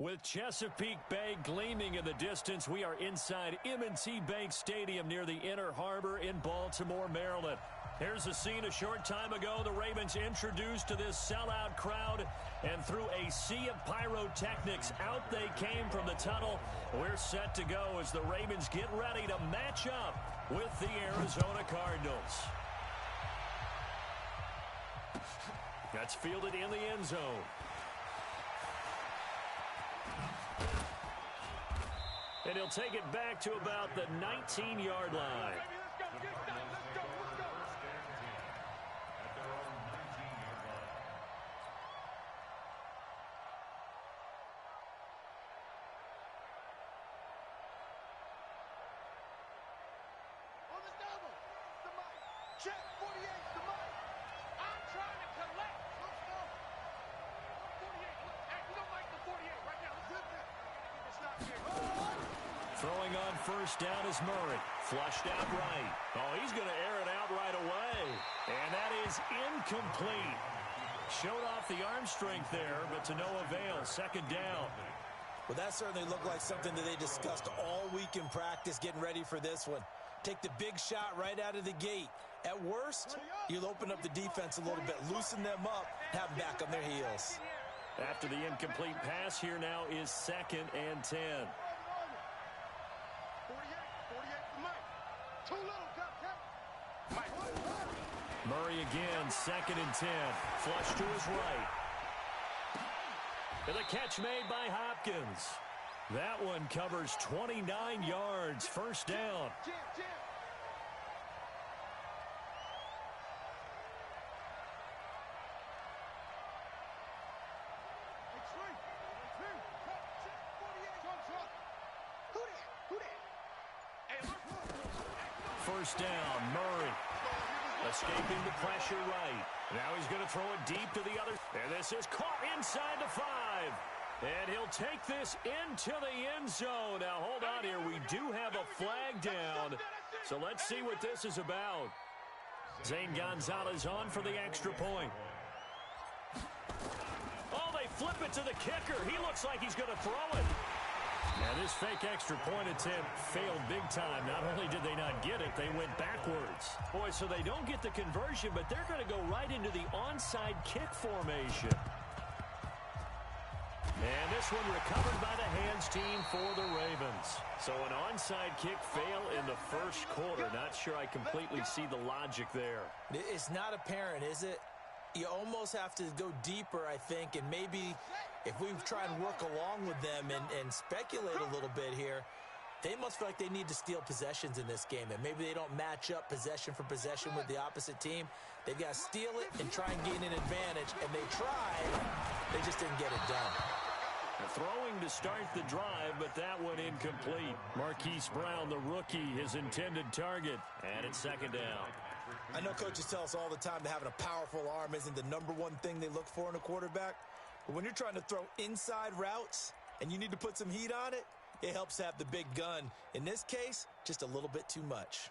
With Chesapeake Bay gleaming in the distance, we are inside M&T Bank Stadium near the Inner Harbor in Baltimore, Maryland. Here's a scene a short time ago. The Ravens introduced to this sellout crowd, and through a sea of pyrotechnics, out they came from the tunnel. We're set to go as the Ravens get ready to match up with the Arizona Cardinals. That's fielded in the end zone. And he'll take it back to about the 19-yard line. Check 48, the mic. I'm trying to collect. Let's go. 48. Hey, we don't like the 48 right now. Let's hit that. It's not here. Throwing on first down is Murray. Flushed out right. Oh, he's going to air it out right away. And that is incomplete. Showed off the arm strength there, but to no avail. Second down. Well, that certainly looked like something that they discussed all week in practice, getting ready for this one. Take the big shot right out of the gate. At worst, you'll open up the defense a little bit, loosen them up, have them back on their heels. After the incomplete pass, here now is 2nd and 10. 48, too little, Murray again, 2nd and 10. Flush to his right. And the catch made by Hopkins. That one covers 29 yards, first down. First down, Murray. Escaping the pressure right. Now he's going to throw it deep to the other. And this is caught inside the 5. And he'll take this into the end zone. Now, hold on here. We do have a flag down. So let's see what this is about. Zane Gonzalez on for the extra point. Oh, they flip it to the kicker. He looks like he's going to throw it. And this fake extra point attempt failed big time. Not only did they not get it, they went backwards. Boy, so they don't get the conversion, but they're going to go right into the onside kick formation. And this one recovered by the hands team for the Ravens. So an onside kick fail in the first quarter. Not sure I completely see the logic there. It's not apparent, is it? You almost have to go deeper, I think, and maybe if we try and work along with them and speculate a little bit here, they must feel like they need to steal possessions in this game, and maybe they don't match up possession for possession with the opposite team. They've got to steal it and try and gain an advantage, and they tried. They just didn't get it done. Throwing to start the drive, but that one incomplete. Marquise Brown, the rookie, his intended target, and it's 2nd down. I know coaches tell us all the time that having a powerful arm isn't the #1 thing they look for in a quarterback. But when you're trying to throw inside routes and you need to put some heat on it, it helps to have the big gun. In this case, just a little bit too much.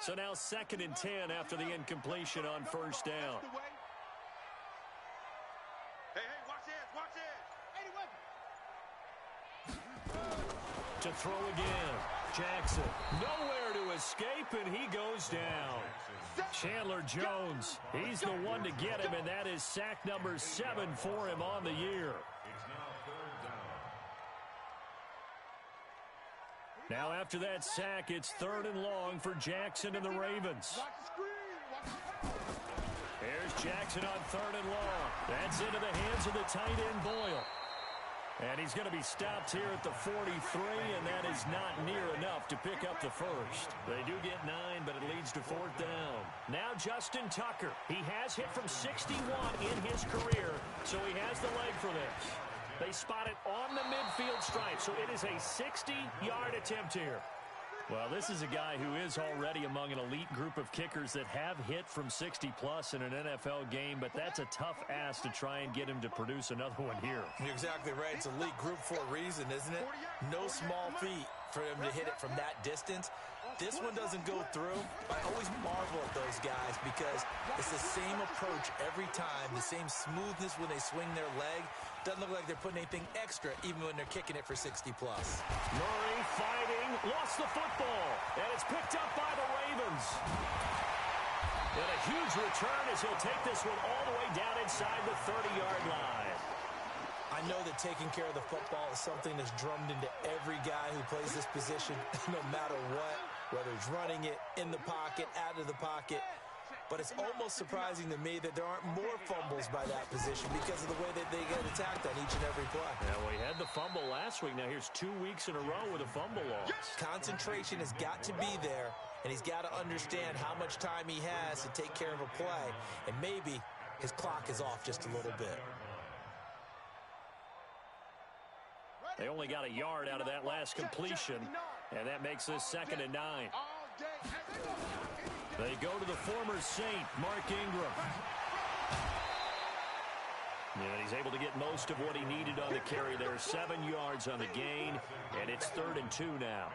So now 2nd and 10 after the incompletion on first down. Hey, watch this, watch this. To throw again. Jackson nowhere to escape, and he goes down. Chandler Jones, he's the one to get him, and that is sack number 7 for him on the year. Now after that sack, it's 3rd and long for Jackson and the Ravens. Here's Jackson on 3rd and long. That's into the hands of the tight end Boyle. And he's going to be stopped here at the 43, and that is not near enough to pick up the first. They do get 9, but it leads to 4th down. Now Justin Tucker. He has hit from 61 in his career, so he has the leg for this. They spot it on the midfield stripe, so it is a 60-yard attempt here. Well, this is a guy who is already among an elite group of kickers that have hit from 60-plus in an NFL game, but that's a tough ask to try and get him to produce another one here. You're exactly right. It's elite group for a reason, isn't it? No small feat for him to hit it from that distance. this one doesn't go through, I always marvel at those guys because it's the same approach every time, the same smoothness when they swing their leg. Doesn't look like they're putting anything extra even when they're kicking it for 60-plus. Murray fighting, lost the football, and it's picked up by the Ravens. And a huge return as he'll take this one all the way down inside the 30-yard line. I know that taking care of the football is something that's drummed into every guy who plays this position, no matter what, whether he's running it, in the pocket, out of the pocket. But it's almost surprising to me that there aren't more fumbles by that position because of the way that they get attacked on each and every play. Yeah, we had the fumble last week. Now here's 2 weeks in a row with a fumble loss. Concentration has got to be there, and he's got to understand how much time he has to take care of a play, and maybe his clock is off just a little bit. They only got a yard out of that last completion, and that makes this 2nd and 9. They go to the former Saint, Mark Ingram. And he's able to get most of what he needed on the carry there. 7 yards on the gain, and it's 3rd and 2 now.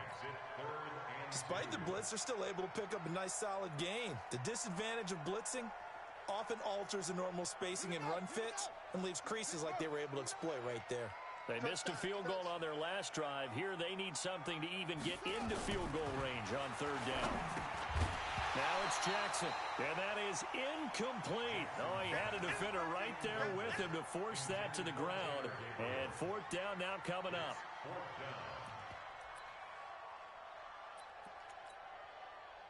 Despite the blitz, they're still able to pick up a nice solid gain. The disadvantage of blitzing often alters the normal spacing and run fits and leaves creases like they were able to exploit right there. They missed a field goal on their last drive. Here they need something to even get into field goal range on 3rd down. Now it's Jackson, and that is incomplete. Oh, he had a defender right there with him to force that to the ground. And 4th down now coming up.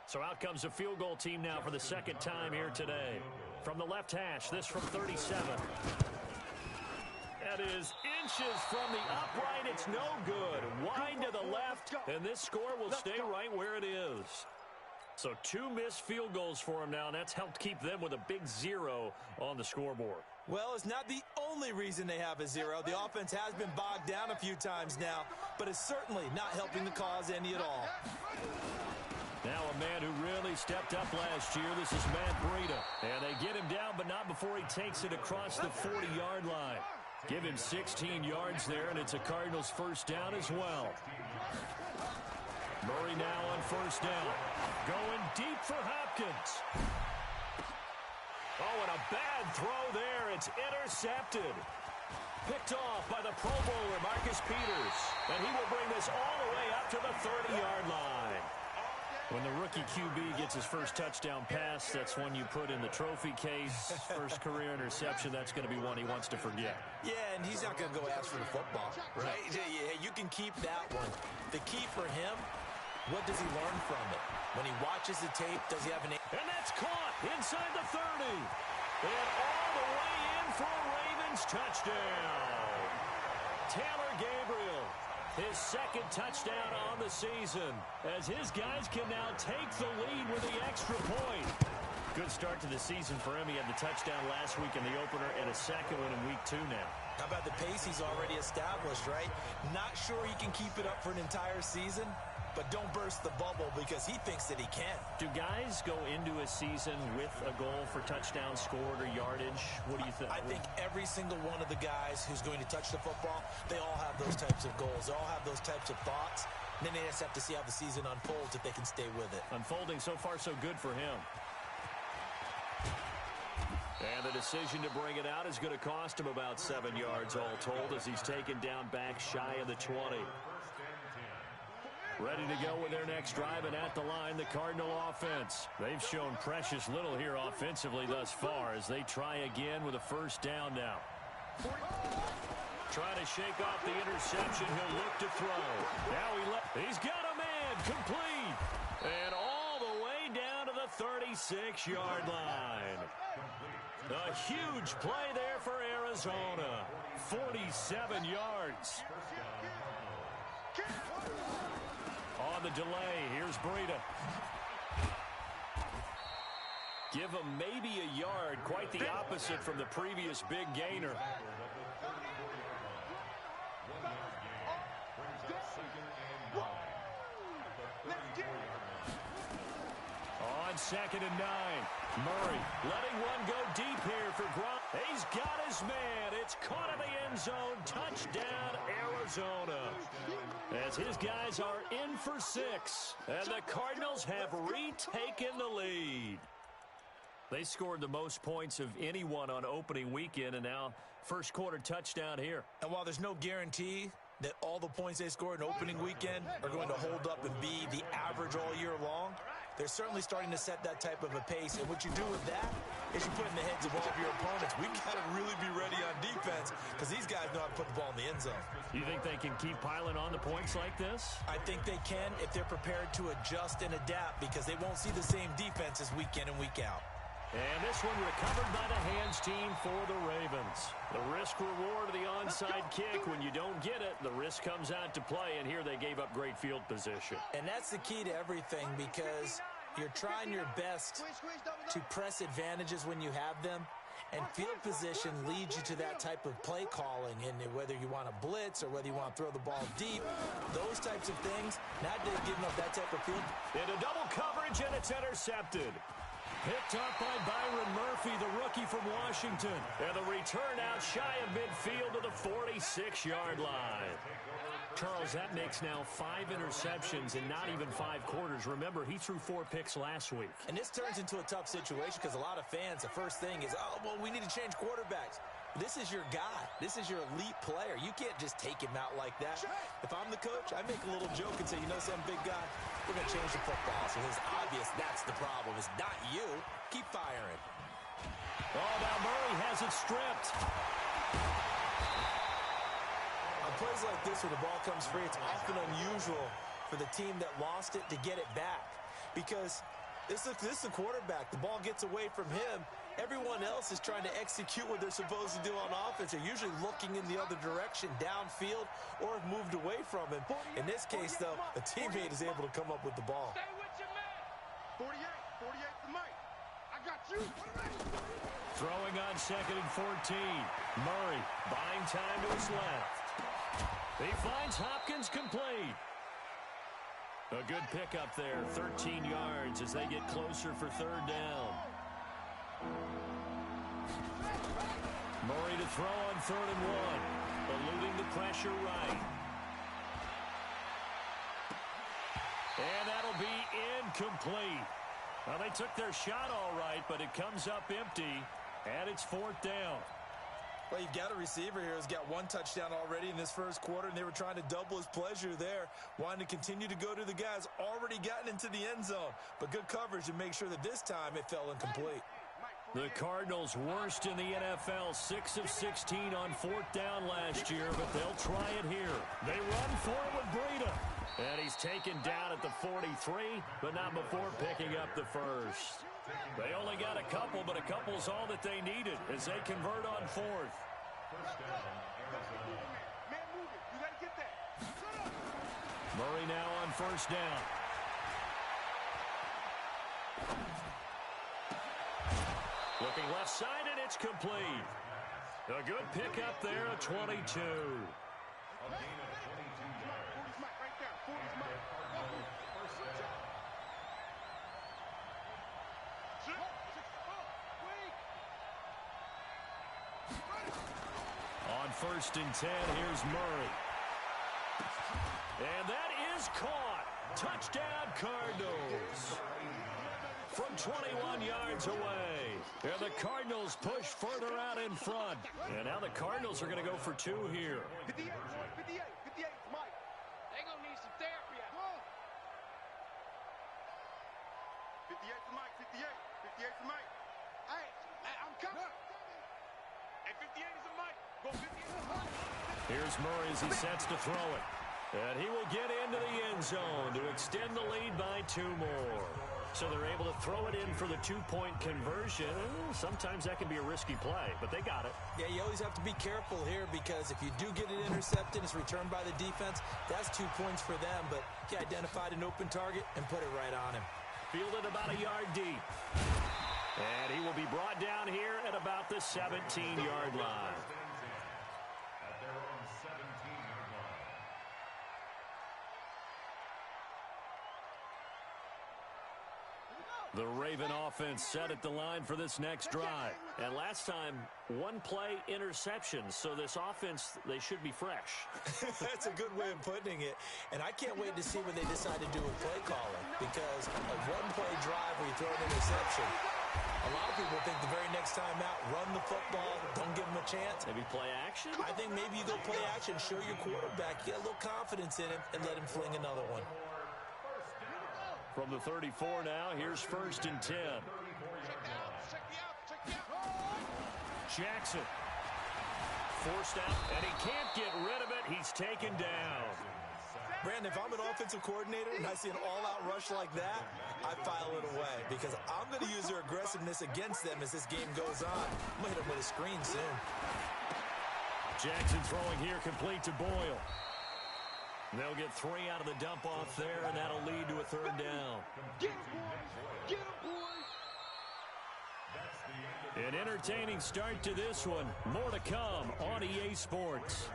So out comes the field goal team now for the 2nd time here today. From the left hash, this from 37. That is inches from the upright. It's no good. Wide to the left, and this score will stay right where it is. So 2 missed field goals for him now, and that's helped keep them with a big 0 on the scoreboard. Well, it's not the only reason they have a 0. The offense has been bogged down a few times now, but it's certainly not helping the cause any at all. Now a man who really stepped up last year. This is Matt Breida. And they get him down, but not before he takes it across the 40-yard line. Give him 16 yards there, and it's a Cardinals 1st down as well. Murray now on 1st down. Going deep for Hopkins. Oh, and a bad throw there. It's intercepted. Picked off by the Pro Bowler, Marcus Peters. And he will bring this all the way up to the 30-yard line. When the rookie QB gets his first touchdown pass, that's one you put in the trophy case. First career interception, that's going to be one he wants to forget. Yeah, and he's not going to go ask for the football, right? Yeah, you can keep that one. The key for him, what does he learn from it? When he watches the tape, does he have an... And that's caught inside the 30. And all the way in for a Ravens touchdown. Taylor Gabriel. His 2nd touchdown on the season as his guys can now take the lead with the extra point. Good start to the season for him. He had the touchdown last week in the opener and a 2nd one in week 2 now. How about the pace he's already established, right? Not sure he can keep it up for an entire season, but don't burst the bubble because he thinks that he can. Do guys go into a season with a goal for touchdown scored or yardage? What do you think? I think every single one of the guys who's going to touch the football, they all have those types of goals. They all have those types of thoughts. And then they just have to see how the season unfolds if they can stay with it. Unfolding so far so good for him. And the decision to bring it out is going to cost him about 7 yards all told as he's taken down back shy of the 20. Ready to go with their next drive, and at the line, the Cardinal offense. They've shown precious little here offensively thus far as they try again with a 1st down now. Trying to shake off the interception. He'll look to throw. Now he's got a man complete. And all the way down to the 36-yard line. A huge play there for Arizona. 47 yards. On the delay, here's Breida. Give him maybe a yard, quite the opposite from the previous big gainer. On on 2nd and 9. Murray letting one go deep here for Gronk. He's got his man. It's caught in the end zone. Touchdown, Arizona. As his guys are in for 6. And the Cardinals have retaken the lead. They scored the most points of anyone on opening weekend, and now first quarter touchdown here. And while there's no guarantee that all the points they scored in opening weekend are going to hold up and be the average all year long, they're certainly starting to set that type of a pace. And what you do with that is you put in the heads of all of your opponents, we got to really be ready on defense because these guys know how to put the ball in the end zone. You think they can keep piling on the points like this? I think they can if they're prepared to adjust and adapt because they won't see the same defenses week in and week out. And this one recovered by the hands team for the Ravens. The risk-reward of the onside kick. When you don't get it, the risk comes out to play, and here they gave up great field position. And that's the key to everything because you're trying your best to press advantages when you have them, and field position leads you to that type of play calling. And whether you want to blitz or whether you want to throw the ball deep, those types of things, not giving up that type of field. Into double coverage, and it's intercepted. Picked up by Byron Murphy, the rookie from Washington. And the return out shy of midfield to the 46-yard line. Charles, that makes now 5 interceptions in not even 5 quarters. Remember, he threw 4 picks last week. And this turns into a tough situation because a lot of fans, the first thing is, oh, well, we need to change quarterbacks. This is your guy. This is your elite player. You can't just take him out like that. If I'm the coach, I make a little joke and say, you know something, big guy? We're going to change the football. So it's obvious that's the problem. It's not you. Keep firing. Oh, now Murray has it stripped. On plays like this where the ball comes free, it's often unusual for the team that lost it to get it back. Because this is the quarterback. The ball gets away from him. Everyone else is trying to execute what they're supposed to do on offense. They're usually looking in the other direction, downfield, or have moved away from him. In this case, though, a teammate is able to come up with the ball. Stay with your man. 48 to Mike. I got you. Throwing on 2nd and 14. Murray buying time to his left. He finds Hopkins complete. A good pickup there, 13 yards as they get closer for 3rd down. Murray to throw on 3rd and 1. Eluding the pressure right. And that'll be incomplete. Well, they took their shot all right, but it comes up empty, and it's 4th down. Well, you've got a receiver here who's got 1 touchdown already in this first quarter, and they were trying to double his pleasure there, wanting to continue to go to the guys already gotten into the end zone. But good coverage to make sure that this time it fell incomplete. The Cardinals worst in the NFL, 6 of 16 on 4th down last year, but they'll try it here. They run for it with Breida. And he's taken down at the 43, but not before picking up the first. They only got a couple, but a couple's all that they needed as they convert on 4th. Murray now on 1st down. Looking left side, and it's complete. A good pickup there at 22. On 1st and 10, here's Murray. And that is caught. Touchdown, Cardinals. From 21 yards away. And the Cardinals push further out in front. And now the Cardinals are going to go for 2 here. 58, Mike. They're going to need some therapy. 58 for Mike, 58. 58 for Mike. Hey, I'm coming. Hey, 58 is a Mike. Go 58. Here's Murray as he sets to throw it. And he will get into the end zone to extend the lead by 2 more. So they're able to throw it in for the 2-point conversion. Sometimes that can be a risky play, but they got it. Yeah, you always have to be careful here because if you do get it intercepted, it's returned by the defense. That's 2 points for them, but he identified an open target and put it right on him. Fielded about a yard deep. And he will be brought down here at about the 17-yard line. The Raven offense set at the line for this next drive. And last time, one play interception. So this offense, they should be fresh. That's a good way of putting it. And I can't wait to see what they decide to do with play calling. Because a one-play drive where you throw an interception, a lot of people think the very next time out, run the football, don't give them a chance. Maybe play action? I think maybe you go play action, show your quarterback, get a little confidence in him, and let him fling another one. From the 34 now, here's 1st and 10. Jackson. Forced out, and he can't get rid of it. He's taken down. Brandon, if I'm an offensive coordinator and I see an all-out rush like that, I file it away because I'm going to use their aggressiveness against them as this game goes on. I'm going to hit them with a screen soon. Jackson throwing here complete to Boyle. They'll get 3 out of the dump-off there, and that'll lead to a 3rd down. Get him, boys! Get him, boys! An entertaining start to this one. More to come on EA Sports.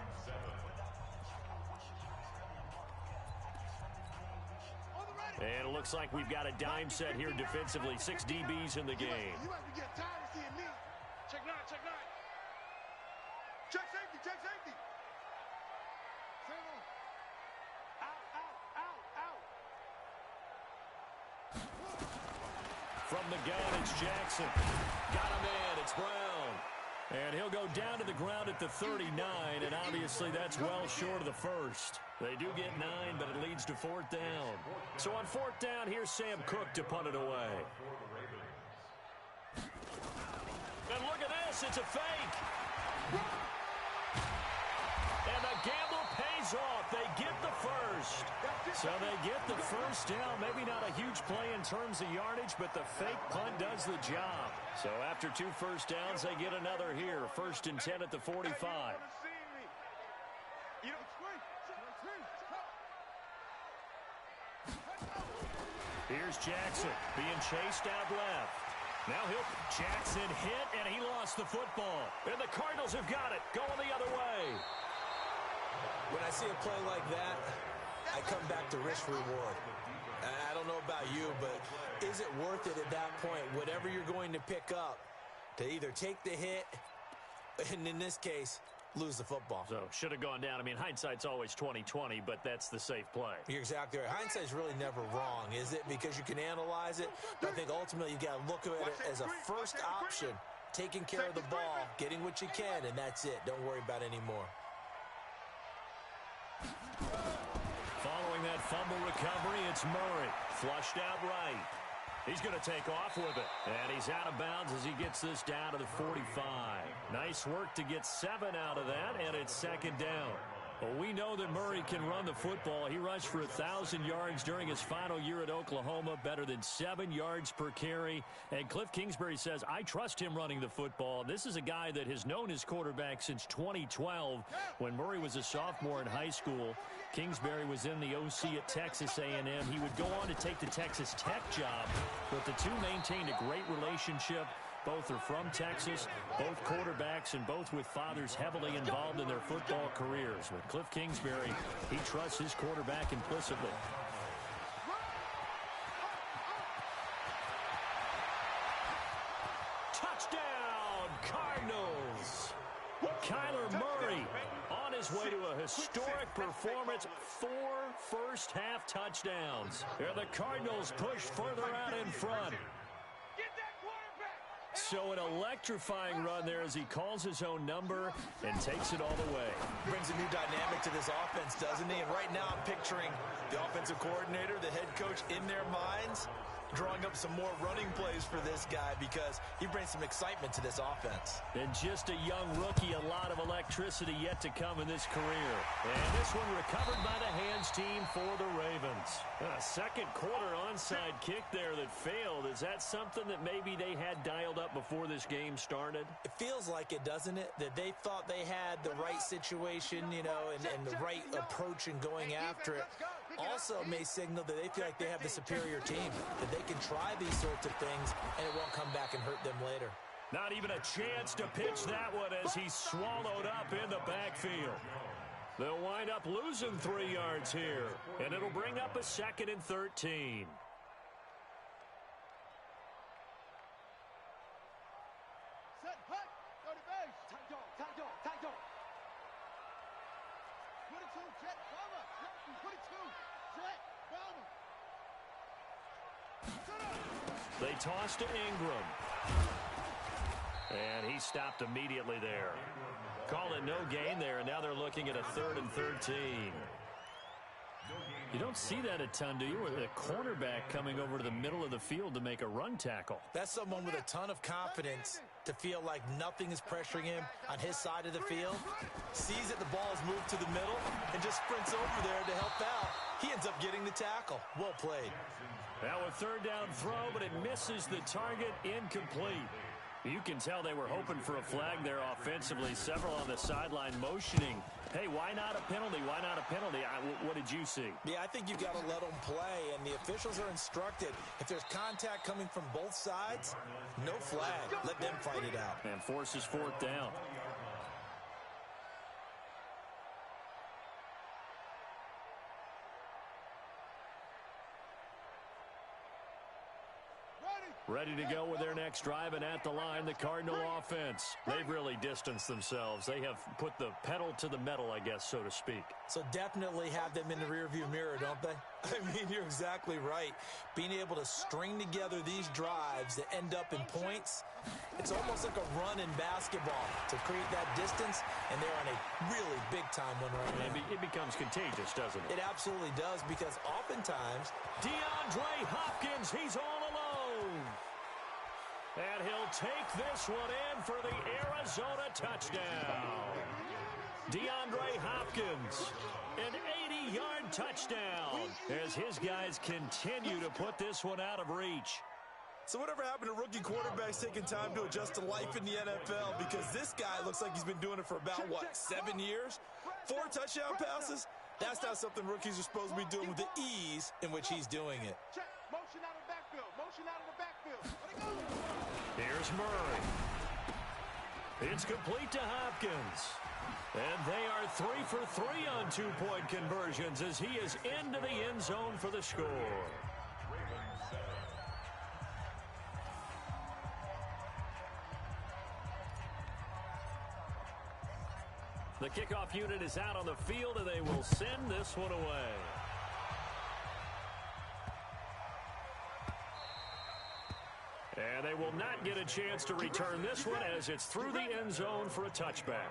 And it looks like we've got a dime set here defensively. 6 DBs in the game. You might be getting tired of seeing me. Check 9, check 9. Check safety, check safety. From the gun, it's Jackson. Got him in. It's Brown. And he'll go down to the ground at the 39, and obviously that's well short of the first. They do get 9, but it leads to 4th down. So on 4th down, here's Sam Cook to punt it away. And look at this. It's a fake. And the gamble pays off. They get the first. So they get the first down. Maybe not a huge play in terms of yardage, but the fake punt does the job. So after 2 first downs, they get another here. 1st and 10 at the 45. Here's Jackson being chased out left. Now Jackson hit, and he lost the football. And the Cardinals have got it, going the other way. When I see a play like that, I come back to risk-reward. I don't know about you, but is it worth it at that point, whatever you're going to pick up, to either take the hit, and in this case, lose the football? So, should have gone down. I mean, hindsight's always 20/20, but that's the safe play. You're exactly right. Hindsight's really never wrong, is it? Because you can analyze it, but I think ultimately you got to look at it as a first option, taking care of the ball, getting what you can, and that's it. Don't worry about any more. Following that fumble recovery, it's Murray. Flushed out right. He's going to take off with it. And he's out of bounds as he gets this down to the 45. Nice work to get 7 out of that, and it's 2nd down. Well, we know that Murray can run the football. He rushed for 1,000 yards during his final year at Oklahoma, better than 7 yards per carry. And Cliff Kingsbury says, I trust him running the football. This is a guy that has known his quarterback since 2012 when Murray was a sophomore in high school. Kingsbury was in the OC at Texas A&M. He would go on to take the Texas Tech job, but the two maintained a great relationship. Both are from Texas, both quarterbacks, and both with fathers heavily involved in their football careers. With Cliff Kingsbury, he trusts his quarterback implicitly. Touchdown, Cardinals! Kyler Murray on his way to a historic performance, 4 first-half touchdowns. And the Cardinals push further out in front. So an electrifying run there as he calls his own number and takes it all the way. Brings a new dynamic to this offense, doesn't he? And right now I'm picturing the offensive coordinator, the head coach in their minds, drawing up some more running plays for this guy because he brings some excitement to this offense. And just a young rookie, a lot of electricity yet to come in this career. And this one recovered by the hands team for the Ravens. A second quarter onside kick there that failed. Is that something that maybe they had dialed up before this game started? It feels like it, doesn't it? That they thought they had the right situation, you know, and the right approach in going after it. Also may signal that they feel like they have the superior team, that they can try these sorts of things and it won't come back and hurt them later. Not even a chance to pitch that one as he's swallowed up in the backfield. They'll wind up losing 3 yards here, and it'll bring up a 2nd and 13. They toss to Ingram. And he stopped immediately there. Call it no gain there, and now they're looking at a 3rd and 13. You don't see that a ton, do you? With a cornerback coming over to the middle of the field to make a run tackle. That's someone with a ton of confidence to feel like nothing is pressuring him on his side of the field. Sees that the ball is moved to the middle and just sprints over there to help out. He ends up getting the tackle. Well played. Now a 3rd down throw, but it misses the target, incomplete. You can tell they were hoping for a flag there offensively. Several on the sideline motioning. Hey, why not a penalty? Why not a penalty? What did you see? Yeah, I think you've got to let them play, and the officials are instructed. If there's contact coming from both sides, no flag. Let them fight it out. And forces 4th down. Ready to go with their next drive, and at the line, the Cardinal offense. They've really distanced themselves. They have put the pedal to the metal, I guess, so to speak. So definitely have them in the rearview mirror, don't they? I mean, you're exactly right. Being able to string together these drives that end up in points, it's almost like a run in basketball to create that distance, and they're on a really big-time one right now. It becomes contagious, doesn't it? It absolutely does, because oftentimes, DeAndre Hopkins, he's all alone. And he'll take this one in for the Arizona touchdown. DeAndre Hopkins, an 80-yard touchdown as his guys continue to put this one out of reach. So whatever happened to rookie quarterbacks taking time to adjust to life in the NFL? Because this guy looks like he's been doing it for about, 7 years? 4 touchdown passes? That's not something rookies are supposed to be doing with the ease in which he's doing it. Check. Motion out of the backfield. Motion out of the backfield. Here's Murray. It's complete to Hopkins. And they are 3 for 3 on 2-point conversions as he is into the end zone for the score. The kickoff unit is out on the field, and they will send this one away. And they will not get a chance to return this one as it's through the end zone for a touchback.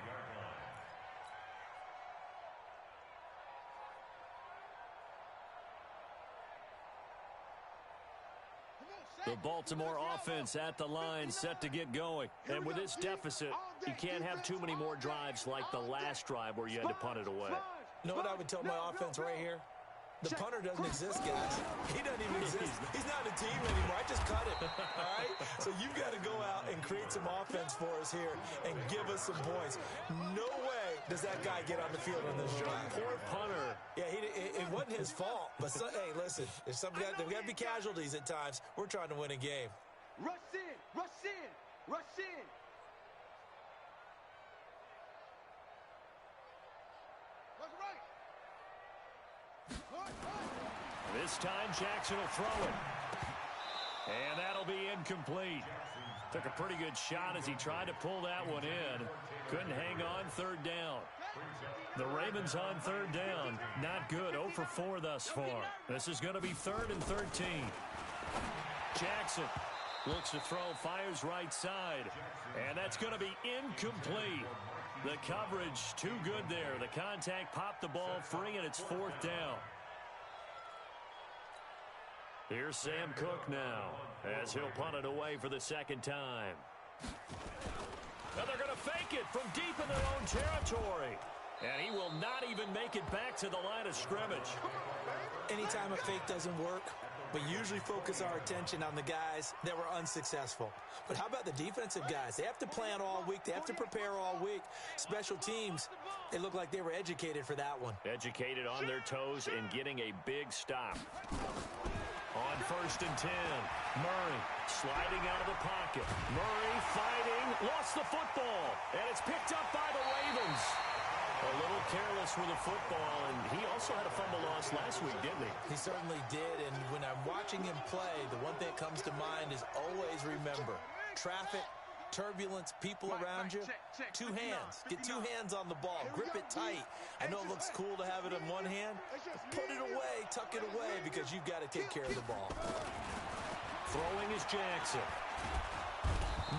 The Baltimore offense at the line, set to get going. And with this deficit, you can't have too many more drives like the last drive where you had to punt it away. You know what I would tell my offense right here? The punter doesn't exist, guys. He doesn't even exist. He's not a team anymore. I just cut him, all right? So you've got to go out and create some offense for us here and give us some points. No way does that guy get on the field on this drive. Poor punter. Yeah, it wasn't his fault. But, hey, listen, there's got to be casualties at times. We're trying to win a game. Rush in. Rush in. Rush in. This time, Jackson will throw it. And that'll be incomplete. Took a pretty good shot as he tried to pull that one in. Couldn't hang on 3rd down. The Ravens on 3rd down. Not good. 0 for 4 thus far. This is going to be 3rd and 13. Jackson looks to throw, fires right side. And that's going to be incomplete. The coverage too good there. The contact popped the ball free, and it's 4th down. Here's Sam Cook now as he'll punt it away for the 2nd time. Now they're going to fake it from deep in their own territory. And he will not even make it back to the line of scrimmage. Anytime a fake doesn't work, we usually focus our attention on the guys that were unsuccessful. But how about the defensive guys? They have to plan all week. They have to prepare all week. Special teams, they look like they were educated for that one. Educated on their toes and getting a big stop. On 1st and 10, Murray sliding out of the pocket. Murray fighting, lost the football, and it's picked up by the Ravens. A little careless with the football, and he also had a fumble loss last week, didn't he? He certainly did, and when I'm watching him play, the one thing that comes to mind is always remember, traffic, turbulence, people around you, 2 hands. Get 2 hands on the ball. Grip it tight. I know it looks cool to have it in one hand. Put it away, tuck it away, because you've got to take care of the ball. Throwing is Jackson.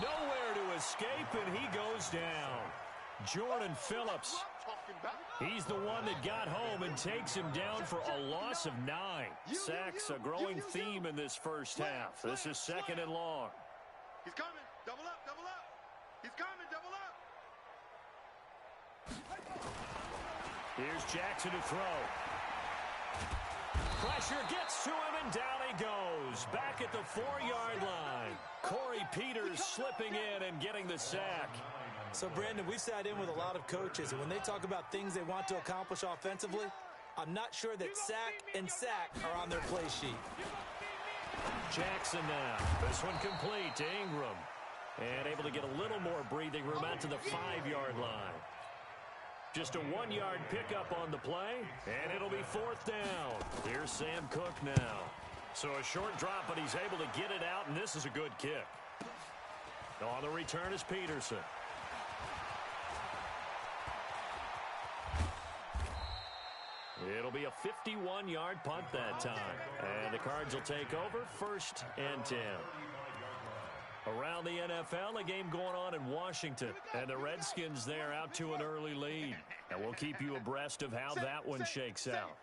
Nowhere to escape, and he goes down. Jordan Phillips. He's the one that got home and takes him down for a loss of 9. Sacks, a growing theme in this first half. This is 2nd and long. He's coming. Double up, double up. He's coming, double up. Here's Jackson to throw. Pressure gets to him, and down he goes. Back at the 4-yard line. Corey Peters slipping in and getting the sack. So, Brandon, we've sat in with a lot of coaches, and when they talk about things they want to accomplish offensively, I'm not sure that sack and sack are on their play sheet. Jackson now. This one complete to Ingram. And able to get a little more breathing room out to the 5-yard line. Just a 1-yard pickup on the play, and it'll be 4th down. Here's Sam Cook now. So a short drop, but he's able to get it out, and this is a good kick. On the return is Peterson. It'll be a 51-yard punt that time. And the Cards will take over 1st and 10. Around the NFL, a game going on in Washington. And the Redskins there out to an early lead. And we'll keep you abreast of how that one shakes out.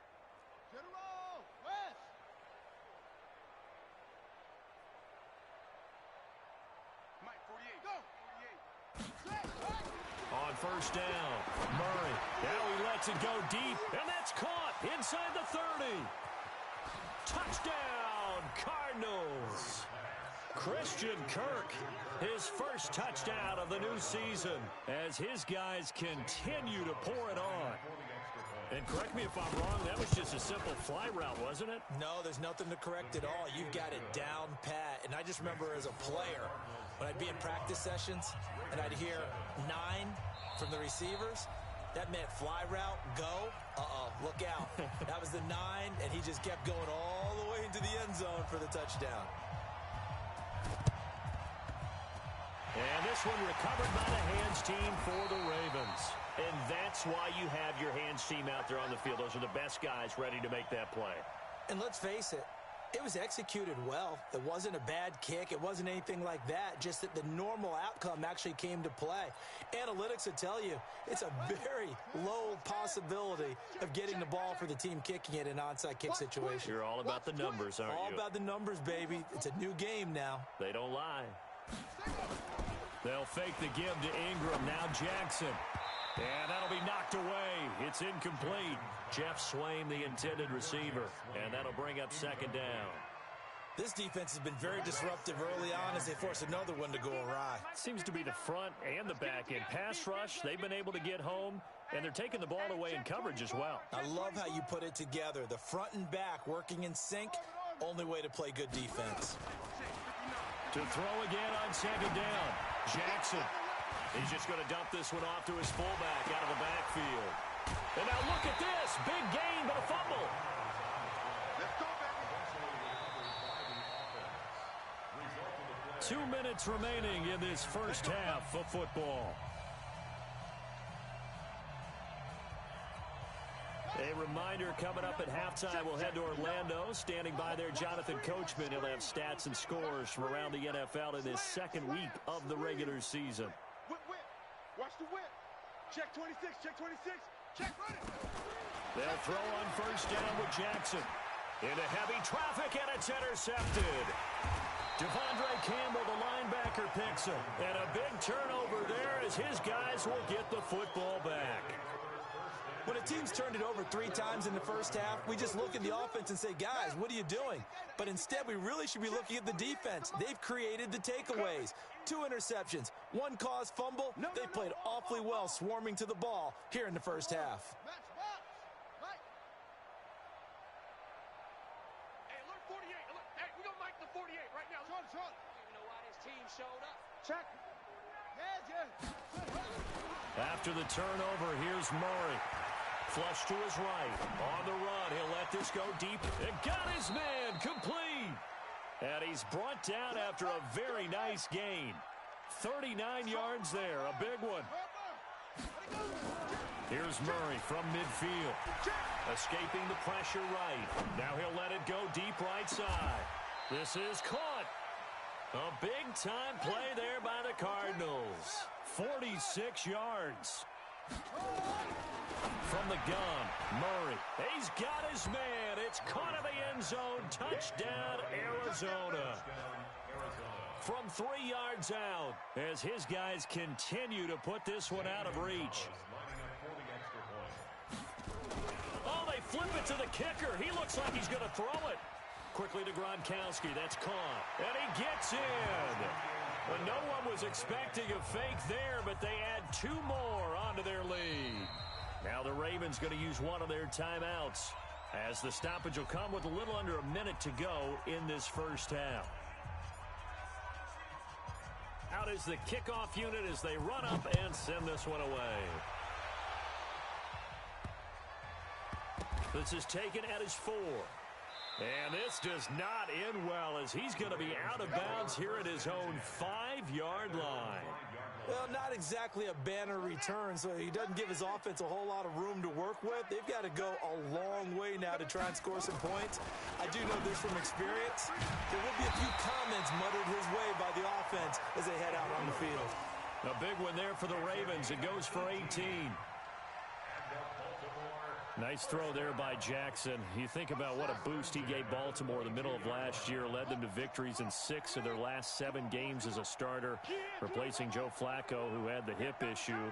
On 1st down, Murray. Now he lets it go deep, and that's caught inside the 30. Touchdown, Cardinals. Christian Kirk, his first touchdown of the new season as his guys continue to pour it on. And correct me if I'm wrong, that was just a simple fly route, wasn't it? No, there's nothing to correct at all. You've got it down pat. And I just remember as a player, when I'd be in practice sessions and I'd hear 9 from the receivers, that meant fly route, go, look out. That was the 9, and he just kept going all the way into the end zone for the touchdown. And this one recovered by the hands team for the Ravens. And that's why you have your hands team out there on the field. Those are the best guys ready to make that play. And let's face it, it was executed well. It wasn't a bad kick. It wasn't anything like that. Just that the normal outcome actually came to play. Analytics will tell you it's a very low possibility of getting the ball for the team kicking it in an onside kick situation. You're all about the numbers, aren't you? All about the numbers, baby. It's a new game now. They don't lie. They'll fake the give to Ingram. Now Jackson. And that'll be knocked away. It's incomplete. Jeff Swain, the intended receiver. And that'll bring up 2nd down. This defense has been very disruptive early on as they force another one to go awry. Seems to be the front and the back end. Pass rush, they've been able to get home, and they're taking the ball away in coverage as well. I love how you put it together. The front and back working in sync. Only way to play good defense. To throw again on 2nd down. Jackson. He's just going to dump this one off to his fullback out of the backfield. And now look at this. Big gain, but a fumble. Let's go, baby. 2 minutes remaining in this first half of football. A reminder coming up at halftime, we'll head to Orlando. Standing by there, Jonathan Coachman. He'll have stats and scores from around the NFL in this 2nd week of the regular season. Whip. Watch the whip. Check 26, check 26. Check running. They'll throw on 1st down with Jackson. Into heavy traffic, and it's intercepted. Devondre Campbell, the linebacker, picks him. And a big turnover there as his guys will get the football back. When a team's turned it over 3 times in the first half, we just look at the offense and say, guys, what are you doing? But instead, we really should be looking at the defense. They've created the takeaways. 2 interceptions, 1 caused fumble. They played awfully well swarming to the ball here in the first half. Hey, look, 48. Look, hey, we're going to make the 48 right now. Short. I don't even know why this team showed up. Check. After the turnover, here's Murray. Flush to his right. On the run, he'll let this go deep. And got his man complete. And he's brought down after a very nice gain. 39 yards there, a big one. Here's Murray from midfield. Escaping the pressure right. Now he'll let it go deep right side. This is caught. A big-time play there by the Cardinals. 46 yards. From the gun, Murray. He's got his man. It's caught in the end zone. Touchdown, Arizona. From 3 yards out, as his guys continue to put this one out of reach. Oh, they flip it to the kicker. He looks like he's going to throw it. Quickly to Gronkowski. That's caught. And he gets in. Well, no one was expecting a fake there, but they add 2 more onto their lead. Now the Ravens going to use one of their timeouts, as the stoppage will come with a little under a minute to go in this first half. Out is the kickoff unit as they run up and send this one away. This is taken at his 4. And this does not end well, as he's going to be out of bounds here at his own 5-yard line. Well, not exactly a banner return, so he doesn't give his offense a whole lot of room to work with. They've got to go a long way now to try and score some points. I do know this from experience. There will be a few comments muttered his way by the offense as they head out on the field. A big one there for the Ravens. It goes for 18. Nice throw there by Jackson. You think about what a boost he gave Baltimore in the middle of last year, led them to victories in 6 of their last 7 games as a starter, replacing Joe Flacco, who had the hip issue.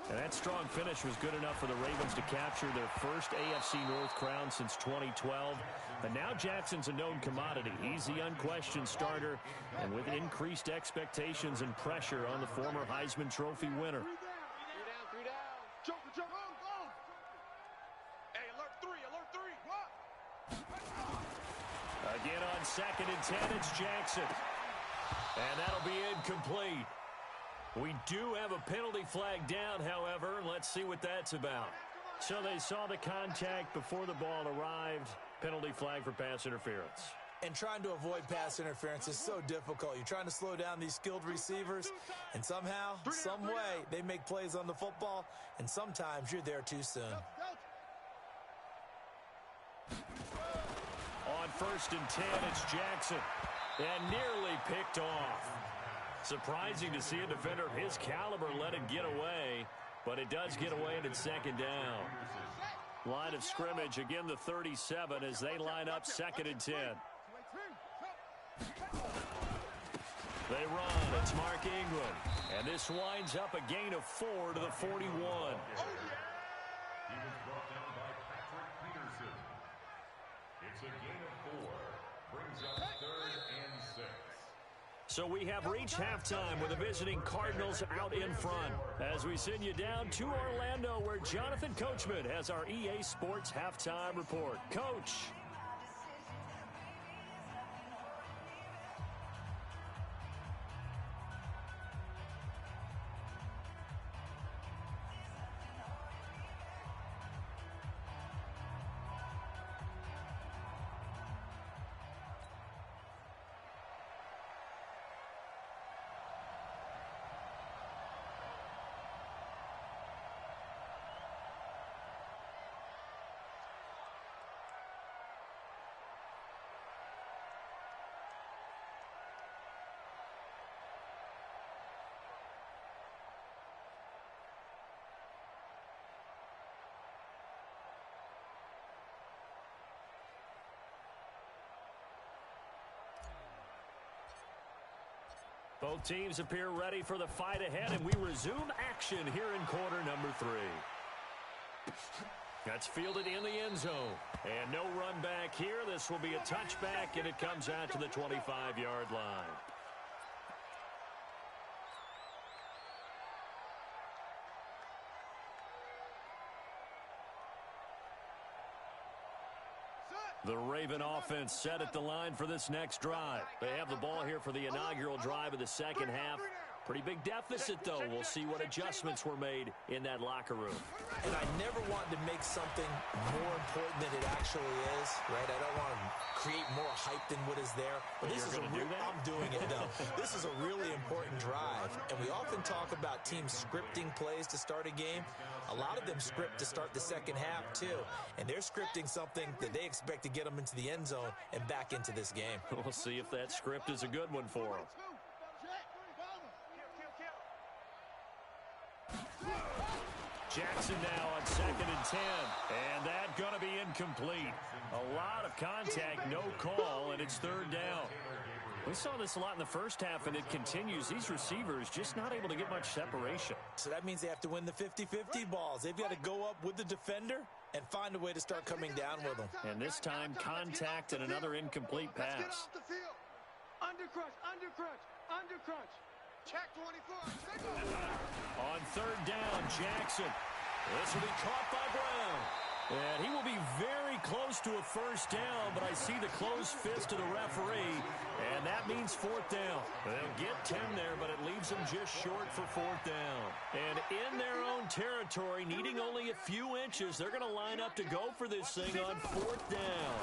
And that strong finish was good enough for the Ravens to capture their first AFC North crown since 2012. And now Jackson's a known commodity. He's the unquestioned starter, and with increased expectations and pressure on the former Heisman Trophy winner. 3 down, 3 down. Jump, jump, go. Hey, alert 3, alert 3. What? Again on 2nd and 10, it's Jackson. And that'll be incomplete. We do have a penalty flag down, however. Let's see what that's about. So they saw the contact before the ball arrived. Penalty flag for pass interference. And trying to avoid pass interference is so difficult. You're trying to slow down these skilled receivers, and somehow, some way, they make plays on the football, and sometimes you're there too soon. On 1st and 10, it's Jackson. And nearly picked off. Surprising to see a defender of his caliber let it get away, but it does get away and it's 2nd down. Line of scrimmage, again the 37 as they line up 2nd and 10. They run. It's Mark Ingram. And this winds up a gain of 4 to the 41. He was brought down by Patrick Peterson. It's a gain of 4. Brings up 3rd and 6. So we have reached halftime with the visiting Cardinals out in front. As we send you down to Orlando, where Jonathan Coachman has our EA Sports halftime report. Coach. Both teams appear ready for the fight ahead, and we resume action here in quarter number 3. That's fielded in the end zone. And no run back here. This will be a touchback, and it comes out to the 25-yard line. The Raven offense set at the line for this next drive. They have the ball here for the inaugural drive of the second half. Pretty big deficit, though. We'll see what adjustments were made in that locker room. And I never wanted to make something more important than it actually is, right? I don't want to create more hype than what is there. But this is I'm doing it, though. This is a really important drive. And we often talk about teams scripting plays to start a game. A lot of them script to start the second half, too. And they're scripting something that they expect to get them into the end zone and back into this game. We'll see if that script is a good one for them. Jackson now on 2nd and 10. And that going to be incomplete. A lot of contact, no call, and it's 3rd down. We saw this a lot in the first half, and it continues. These receivers just not able to get much separation. So that means they have to win the 50-50 balls. They've got to go up with the defender and find a way to start coming down with them. And this time, contact and another incomplete pass. Under crunch. Check 24. On 3rd down, Jackson. This will be caught by Brown. And he will be very close to a 1st down, but I see the closed fist of the referee, and that means 4th down. They'll get 10 there, but it leaves them just short for 4th down. And in their own territory, needing only a few inches, they're going to line up to go for this thing on 4th down.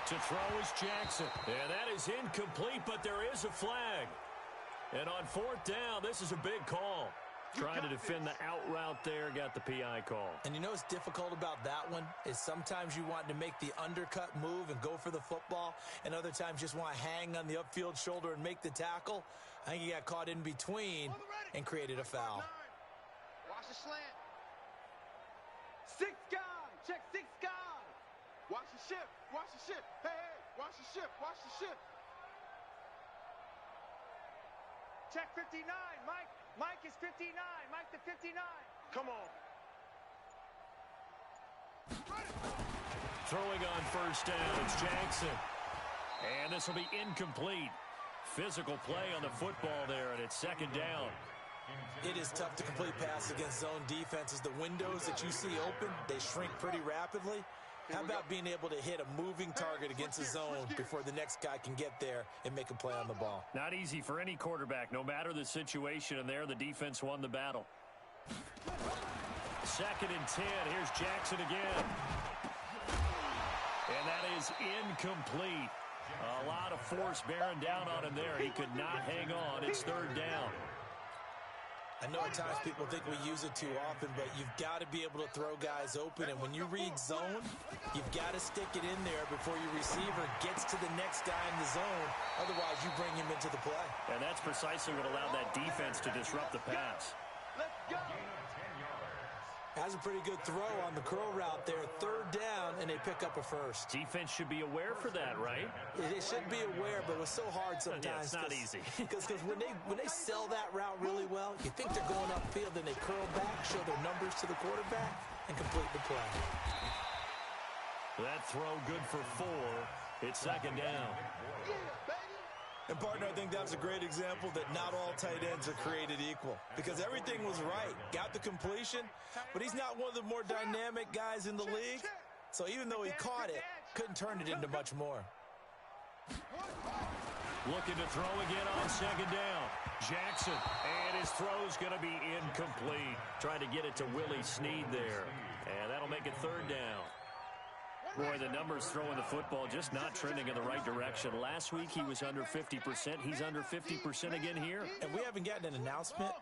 To throw is Jackson. And that is incomplete, but there is a flag. And on 4th down, this is a big call. Trying to defend the out route there, got the PI call. And you know what's difficult about that one is sometimes you want to make the undercut move and go for the football, and other times just want to hang on the upfield shoulder and make the tackle. I think he got caught in between and created a foul. Watch the slant. 6 guard. Check 6 guard. Watch the ship. Hey, watch the ship. Check 59, Mike. Mike is 59. Mike the 59. Come on. Throwing on 1st down, it's Jackson. And this will be incomplete. Physical play on the football there, and it's 2nd down. It is tough to complete passes against zone defenses. The windows that you see open, they shrink pretty rapidly. How about being able to hit a moving target against a zone before the next guy can get there and make a play on the ball? Not easy for any quarterback, no matter the situation, and there the defense won the battle. 2nd and 10, here's Jackson again. And that is incomplete. A lot of force bearing down on him there. He could not hang on. It's 3rd down. I know at times people think we use it too often, but you've got to be able to throw guys open. And when you read zone, you've got to stick it in there before your receiver gets to the next guy in the zone. Otherwise, you bring him into the play. And that's precisely what allowed that defense to disrupt the pass. Let's go. Has a pretty good throw on the curl route there. 3rd down, and they pick up a 1st. Defense should be aware for that, right? They should be aware, but it's so hard sometimes. Yeah, it's not easy. Because when they sell that route really well, you think they're going upfield, then they curl back, show their numbers to the quarterback, and complete the play. That throw good for 4. It's 2nd down. And, partner, I think that's a great example that not all tight ends are created equal. Because everything was right. Got the completion, but he's not one of the more dynamic guys in the league. So even though he caught it, couldn't turn it into much more. Looking to throw again on 2nd down. Jackson, and his throw's going to be incomplete. Trying to get it to Willie Snead there. And that'll make it 3rd down. Boy, the numbers throwing the football just not trending in the right direction. Last week he was under 50%. He's under 50% again here. And we haven't gotten an announcement,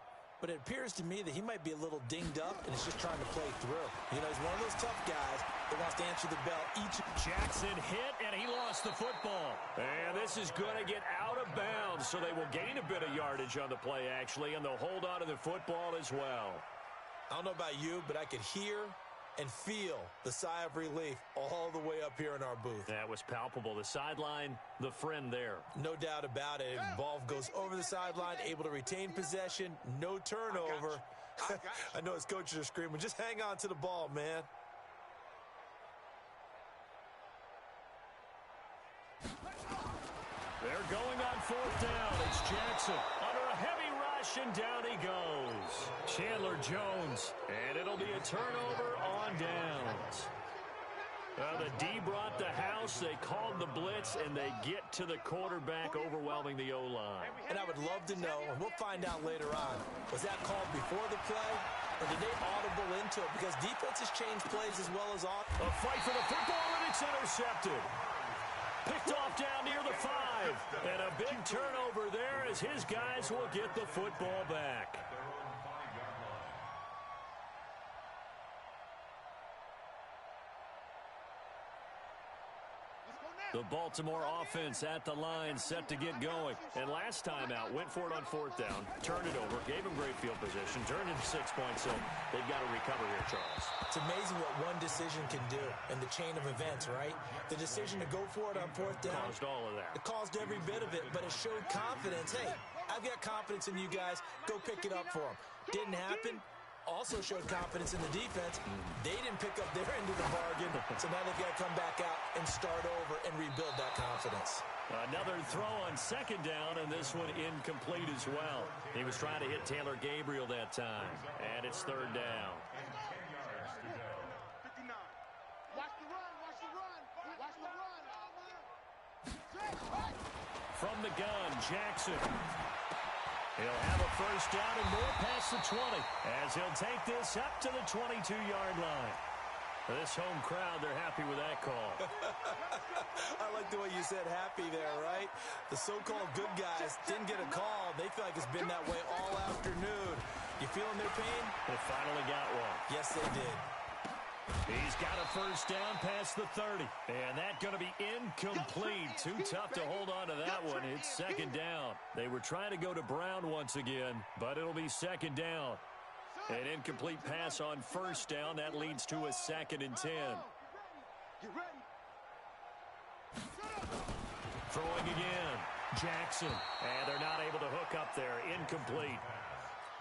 but it appears to me that he might be a little dinged up and is just trying to play through. You know, he's one of those tough guys that wants to answer the bell each. Jackson hit, and he lost the football. And this is going to get out of bounds, so they will gain a bit of yardage on the play, actually, and they'll hold on to the football as well. I don't know about you, but I could hear and feel the sigh of relief all the way up here in our booth. That was palpable. The sideline, the friend there. No doubt about it. Ball goes over the sideline, able to retain possession, no turnover. I know his coaches are screaming, just hang on to the ball, man. They're going on 4th down. It's Jackson under a heavy rush, and down he goes. Chandler Jones, and it'll be a turnover on downs. The D brought the house. They called the blitz, and they get to the quarterback, overwhelming the O-line. And I would love to know, and we'll find out later on, was that called before the play, or did they audible into it? Because defenses change plays as well as off. A fight for the football, and it's intercepted. Picked off down near the 5. And a big turnover there as his guys will get the football back. Let's go now. The Baltimore offense at the line, set to get going. And last time out, went for it on fourth down, turned it over, gave them great field position, turned into 6 points, so they've got to recover here, Charles. It's amazing what one decision can do in the chain of events, right? The decision to go for it on fourth down. Caused all of that. It caused every bit of it, but it showed confidence. Hey, I've got confidence in you guys. Go pick it up for them. Didn't happen. Also showed confidence in the defense. They didn't pick up their end of the bargain, so now they've got to come back out and start over and rebuild that confidence. Another throw on second down, and this one incomplete as well. He was trying to hit Taylor Gabriel that time, and it's third down. 59. Watch the run, watch the run, watch the run. From the gun, Jackson. He'll have a first down and more past the 20 as he'll take this up to the 22-yard line. This home crowd, they're happy with that call. I like the way you said happy there, right? The so-called good guys didn't get a call. They feel like it's been that way all afternoon. You feeling their pain? They finally got one. Yes, they did. He's got a first down past the 30. And that's going to be incomplete. Too tough to hold on to that one. It's second down. They were trying to go to Brown once again, but it'll be second down. An incomplete pass on first down. That leads to a 2nd and 10. Throwing again. Jackson. And they're not able to hook up there. Incomplete.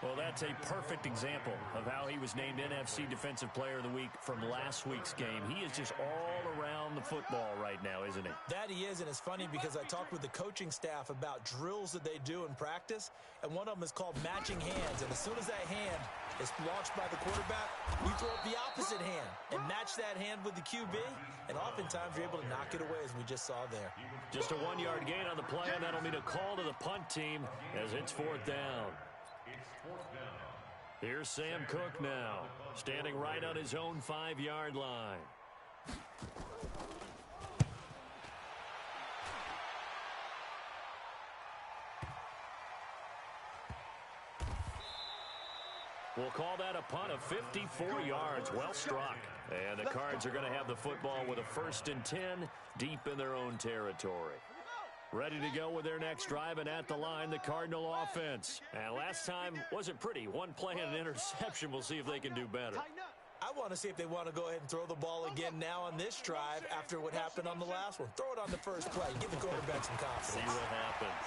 Well, that's a perfect example of how he was named NFC Defensive Player of the Week from last week's game. He is just all around the football right now, isn't he? That he is, and it's funny because I talked with the coaching staff about drills that they do in practice, and one of them is called matching hands. And as soon as that hand is launched by the quarterback, you throw up the opposite hand and match that hand with the QB, and oftentimes you're able to knock it away, as we just saw there. Just a 1-yard gain on the play, and that'll mean a call to the punt team as it's fourth down. Here's Sam Cook now, standing right on his own 5-yard line. We'll call that a punt of 54 yards. Well struck. And the Cards are going to have the football with a 1st and 10 deep in their own territory. Ready to go with their next drive, and at the line, the Cardinal offense. And last time wasn't pretty. One play and an interception. We'll see if they can do better. I want to see if they want to go ahead and throw the ball again now on this drive after what happened on the last one. Throw it on the first play. Give the quarterback some confidence. See what happens.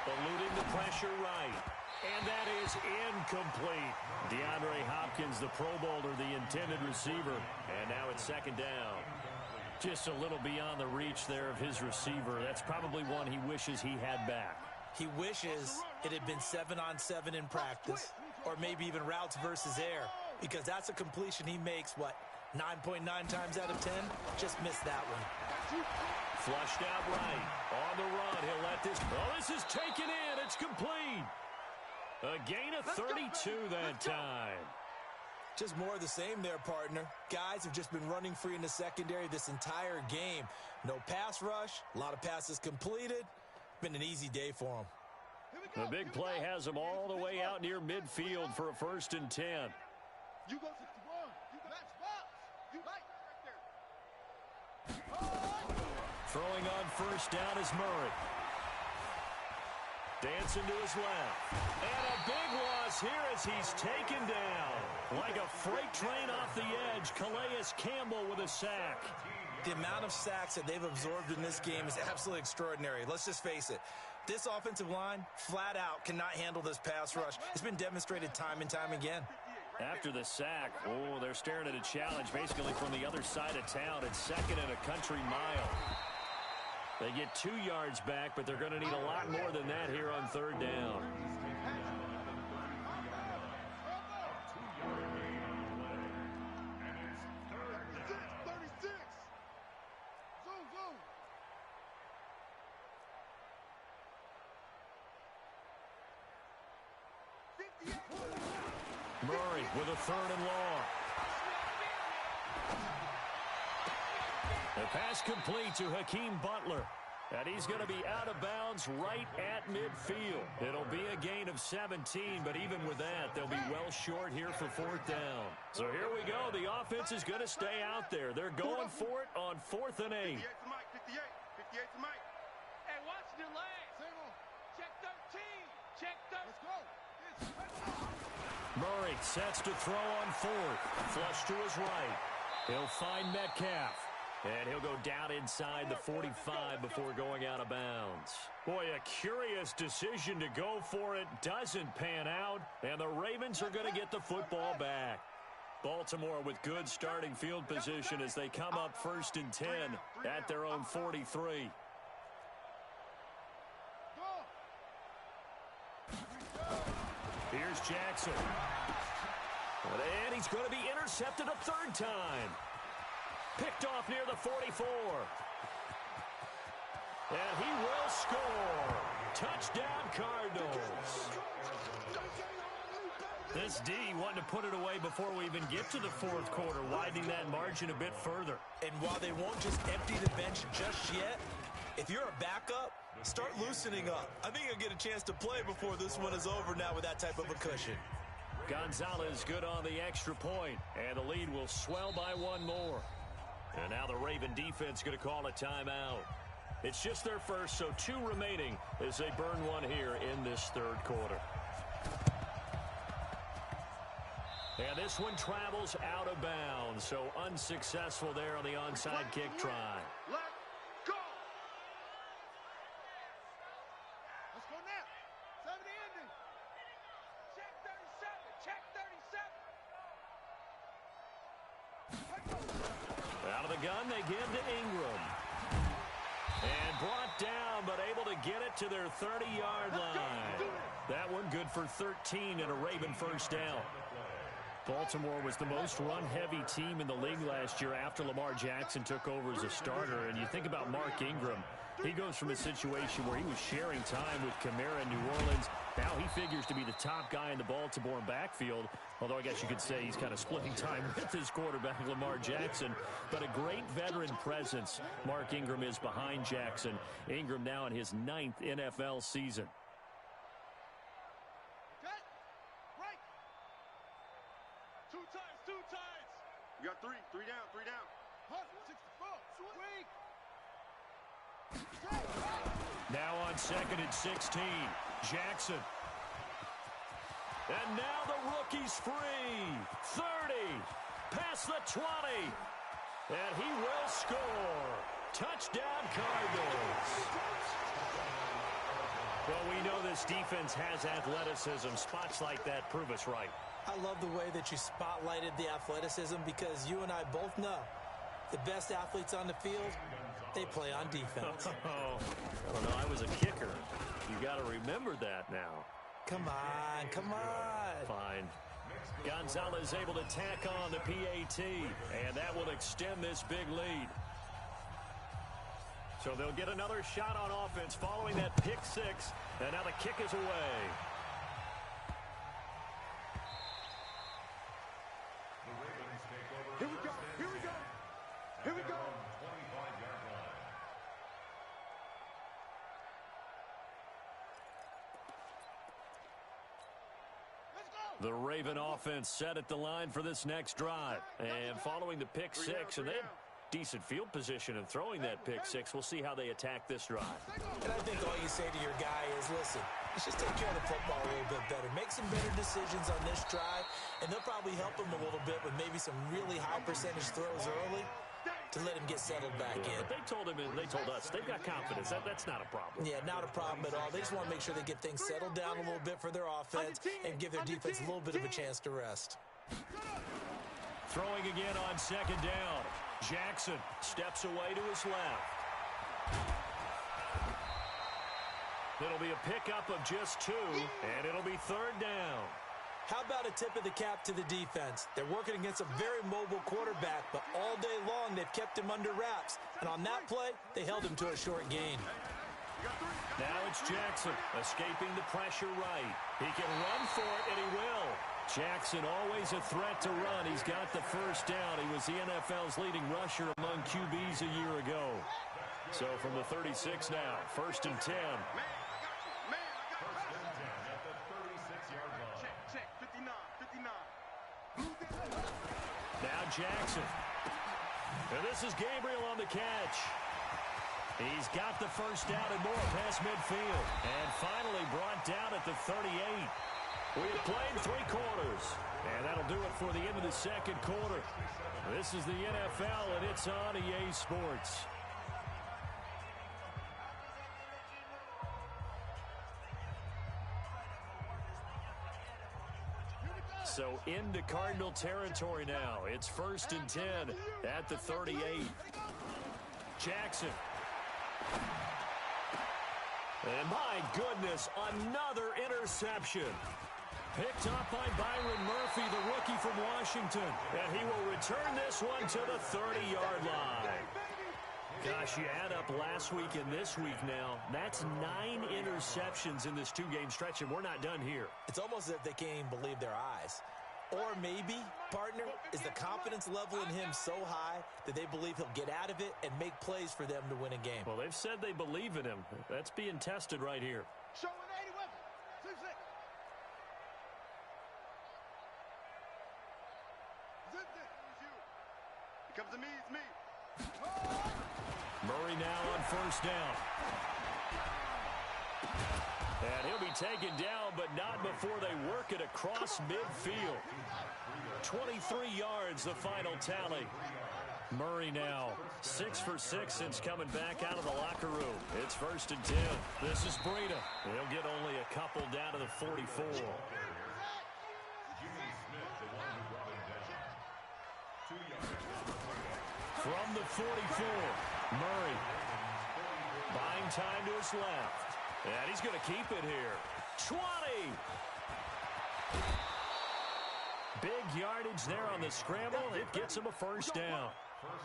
Eluding the pressure right. And that is incomplete. DeAndre Hopkins, the Pro Bowler, the intended receiver. And now it's second down. Just a little beyond the reach there of his receiver. That's probably one he wishes he had back. He wishes it had been 7-on-7 in practice, or maybe even routes versus air, because that's a completion he makes, 9.9 times out of 10? Just missed that one. Flushed out right. On the run, he'll let this... Oh, this is taken in. It's complete. A gain of 32 that time. Just more of the same there, partner. Guys have just been running free in the secondary this entire game. No pass rush, a lot of passes completed. Been an easy day for them. The big play has them all the way out near midfield for a 1st and 10. You go 61. You go box. You right there. Throwing on first down is Murray. Dancing to his left. And a big loss here as he's taken down. Like a freight train off the edge, Calais Campbell with a sack. The amount of sacks that they've absorbed in this game is absolutely extraordinary. Let's just face it. This offensive line, flat out, cannot handle this pass rush. It's been demonstrated time and time again. After the sack, they're staring at a challenge basically from the other side of town. It's 2nd and a country mile. They get 2 yards back, but they're going to need a lot more than that here on third down. Murray with a 3rd and long. The pass complete to Hakeem Butler. And he's going to be out of bounds right at midfield. It'll be a gain of 17, but even with that, they'll be well short here for 4th down. So here we go. The offense is going to stay out there. They're going for it on 4th and 8. 58 to Mike, 58. 58 the mic. Hey, watch the leg. Single. Check 13. Check 13. Let's go. Murray sets to throw on fourth. Flush to his right. He'll find Metcalf. And he'll go down inside the 45 before going out of bounds. Boy, a curious decision to go for it. Doesn't pan out. And the Ravens are going to get the football back. Baltimore with good starting field position as they come up 1st and 10 at their own 43. Here's Jackson. And he's going to be intercepted a third time. Picked off near the 44. And he will score. Touchdown, Cardinals. This D wanting to put it away before we even get to the fourth quarter, widening that margin a bit further. And while they won't just empty the bench just yet, if you're a backup, start loosening up. I think you'll get a chance to play before this one is over now with that type of a cushion. Gonzalez good on the extra point, and the lead will swell by one more. And now the Raven defense going to call a timeout. It's just their first, so 2 remaining as they burn one here in this third quarter. And this one travels out of bounds, so unsuccessful there on the onside kick try. Let's go. Let's go now. 70 ending. Check 37. Out of the gun, they give to Ingram. And brought down, but able to get it to their 30-yard line. That one good for 13 and a Raven first down. Baltimore was the most run-heavy team in the league last year after Lamar Jackson took over as a starter. And you think about Mark Ingram, he goes from a situation where he was sharing time with Kamara in New Orleans. Now he figures to be the top guy in the Baltimore backfield, although I guess you could say he's kind of splitting time with his quarterback, Lamar Jackson. But a great veteran presence Mark Ingram is behind Jackson. Ingram now in his 9th NFL season. Two times. We got 3 down. Hustle, 64, Now on 2nd and 16, Jackson. And now the rookie's free. 30, past the 20. And he will score. Touchdown, Cardinals. Well, we know this defense has athleticism. Spots like that prove us right. I love the way that you spotlighted the athleticism because you and I both know the best athletes on the field, they play on defense. Oh, I don't know. I was a kicker. You got to remember that now. Come on. Fine. Gonzalez able to tack on the PAT, and that will extend this big lead. So they'll get another shot on offense following that pick 6, and now the kick is away. Here we go. The Raven offense set at the line for this next drive. And following the pick 6, and they had decent field position in throwing that pick 6. We'll see how they attack this drive. And I think all you say to your guy is, listen, let's just take care of the football a little bit better. Make some better decisions on this drive, and they'll probably help him a little bit with maybe some really high percentage throws early to let him get settled back in. But they told us, they've got confidence. That's not a problem. Yeah, not a problem at all. They just want to make sure they get things settled down a little bit for their offense and give their defense a little bit of a chance to rest. Throwing again on 2nd down. Jackson steps away to his left. It'll be a pickup of just 2, and it'll be 3rd down. How about a tip of the cap to the defense? They're working against a very mobile quarterback, but all day long they've kept him under wraps. And on that play, they held him to a short gain. Now it's Jackson escaping the pressure right. He can run for it, and he will. Jackson always a threat to run. He's got the first down. He was the NFL's leading rusher among QBs a year ago. So from the 36 now, 1st and 10. Now Jackson. And this is Gabriel on the catch. He's got the first down and more past midfield. And finally brought down at the 38. We have played 3 quarters. And that'll do it for the end of the second quarter. This is the NFL, and it's on EA Sports. So into Cardinal territory now. It's 1st and 10 at the 38. Jackson. And my goodness, another interception. Picked up by Byron Murphy, the rookie from Washington. And he will return this one to the 30-yard line. Gosh, you add up last week and this week now. That's 9 interceptions in this 2-game stretch, and we're not done here. It's almost as if they can't even believe their eyes. Or maybe, partner, is the confidence level in him so high that they believe he'll get out of it and make plays for them to win a game. Well, they've said they believe in him. That's being tested right here. Showing 80 weapon. 2-6. Zip it. Here comes to me. It's me. Murray now on first down. And he'll be taken down, but not before they work it across midfield. 23 yards, the final tally. Murray now 6 for 6 since coming back out of the locker room. It's 1st and 10. This is Breida. They'll get only a couple down to the 44. From the 44, Murray buying time to his left. And he's going to keep it here. 20! Big yardage there on the scramble. It gets him a first down.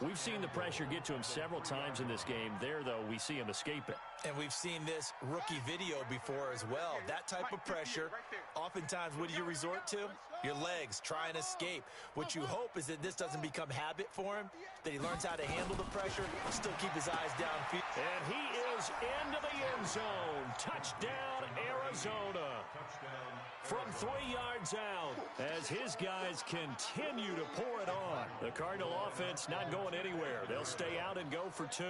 We've seen the pressure get to him several times in this game. There, though, we see him escape it. And we've seen this rookie video before as well. That type of pressure, oftentimes, what do you resort to? Your legs, try and escape. What you hope is that this doesn't become habit for him, that he learns how to handle the pressure, still keep his eyes downfield. And he is into the end zone. Touchdown, Arizona. From 3 yards out, as his guys continue to pour it on. The Cardinal offense not going anywhere. They'll stay out and go for 2.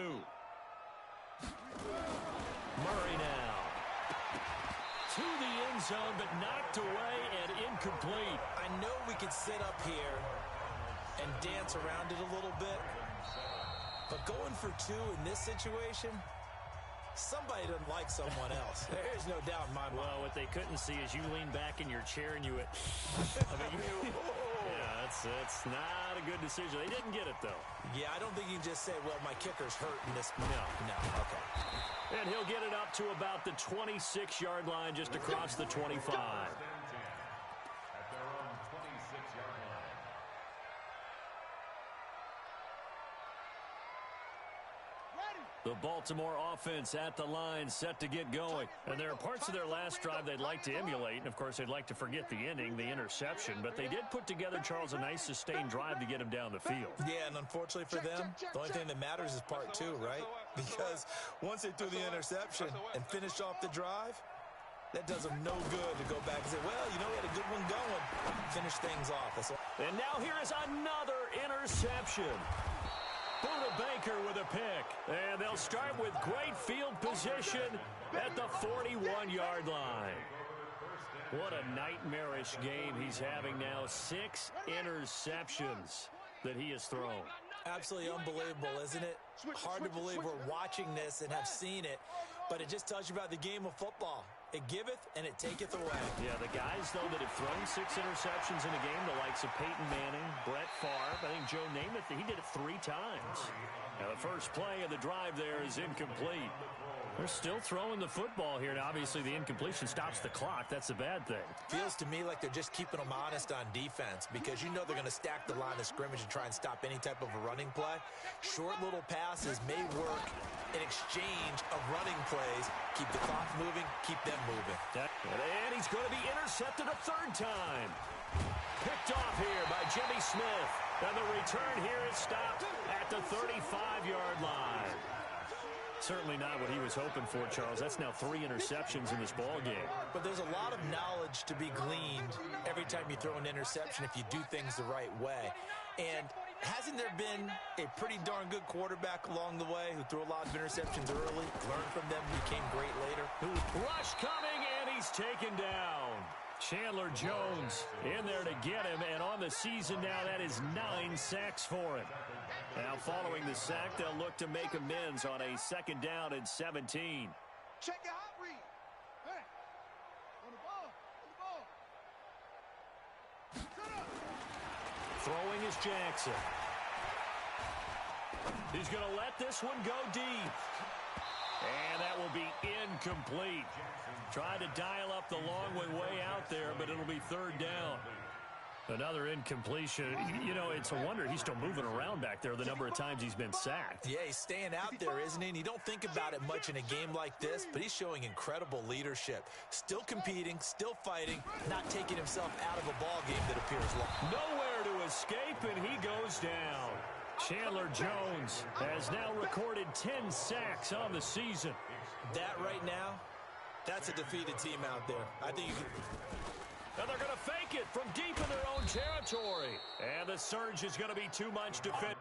Murray now. To the end zone, but knocked away and incomplete. I know we could sit up here and dance around it a little bit, but going for 2 in this situation, somebody doesn't like someone else. There's no doubt in my mind. Well, what they couldn't see is you lean back in your chair and you went, yeah, that's not a good decision. They didn't get it, though. Yeah, I don't think you can just say, well, my kicker's hurt in this. No, okay. And he'll get it up to about the 26-yard line, just across the 25. The Baltimore offense at the line, set to get going. And there are parts of their last drive they'd like to emulate. And, of course, they'd like to forget the inning, the interception. But they did put together, Charles, a nice sustained drive to get him down the field. Yeah, and unfortunately for them, the only thing that matters is part 2, right? Because once they threw the interception and finished off the drive, that does them no good to go back and say, well, you know, we had a good one going. Finish things off. And now here is another interception. Buda Baker with a pick. And they'll start with great field position at the 41-yard line. What a nightmarish game he's having now. 6 interceptions that he has thrown. Absolutely unbelievable, isn't it? Hard to believe we're watching this and have seen it, but it just tells you about the game of football. It giveth and it taketh away. Yeah, the guys, though, that have thrown 6 interceptions in a game, the likes of Peyton Manning, Brett Favre, I think Joe Namath, he did it 3 times. Now, the first play of the drive there is incomplete. They're still throwing the football here. Now, obviously, the incompletion stops the clock. That's a bad thing. Feels to me like they're just keeping them honest on defense because you know they're going to stack the line of scrimmage and try and stop any type of a running play. Short little passes may work in exchange of running plays. Keep the clock moving, keep them moving. And he's going to be intercepted a 3rd time. Picked off here by Jimmy Smith. And the return here is stopped at the 35-yard line. Certainly not what he was hoping for, Charles. That's now 3 interceptions in this ball game. But there's a lot of knowledge to be gleaned every time you throw an interception if you do things the right way. And Hasn't there been a pretty darn good quarterback along the way who threw a lot of interceptions early, learned from them, became great later? Rush coming, and he's taken down. Chandler Jones in there to get him, and on the season now, that is 9 sacks for him. Now, following the sack, they'll look to make amends on a 2nd down and 17. Check your hot read. Hey, on the ball, Shut up. Throwing is Jackson. He's going to let this one go deep. And that will be incomplete. Tried to dial up the long way out there, but it'll be 3rd down. Another incompletion. You know, it's a wonder he's still moving around back there the number of times he's been sacked. Yeah, he's staying out there, isn't he? And you don't think about it much in a game like this, but he's showing incredible leadership. Still competing, still fighting, not taking himself out of a ball game that appears long. Nowhere to escape, and he goes down. Chandler Jones has now recorded 10 sacks on the season. That right now, that's a defeated team out there. I think you can... And they're going to fake it from deep in their own territory. And the surge is going to be too much to fit.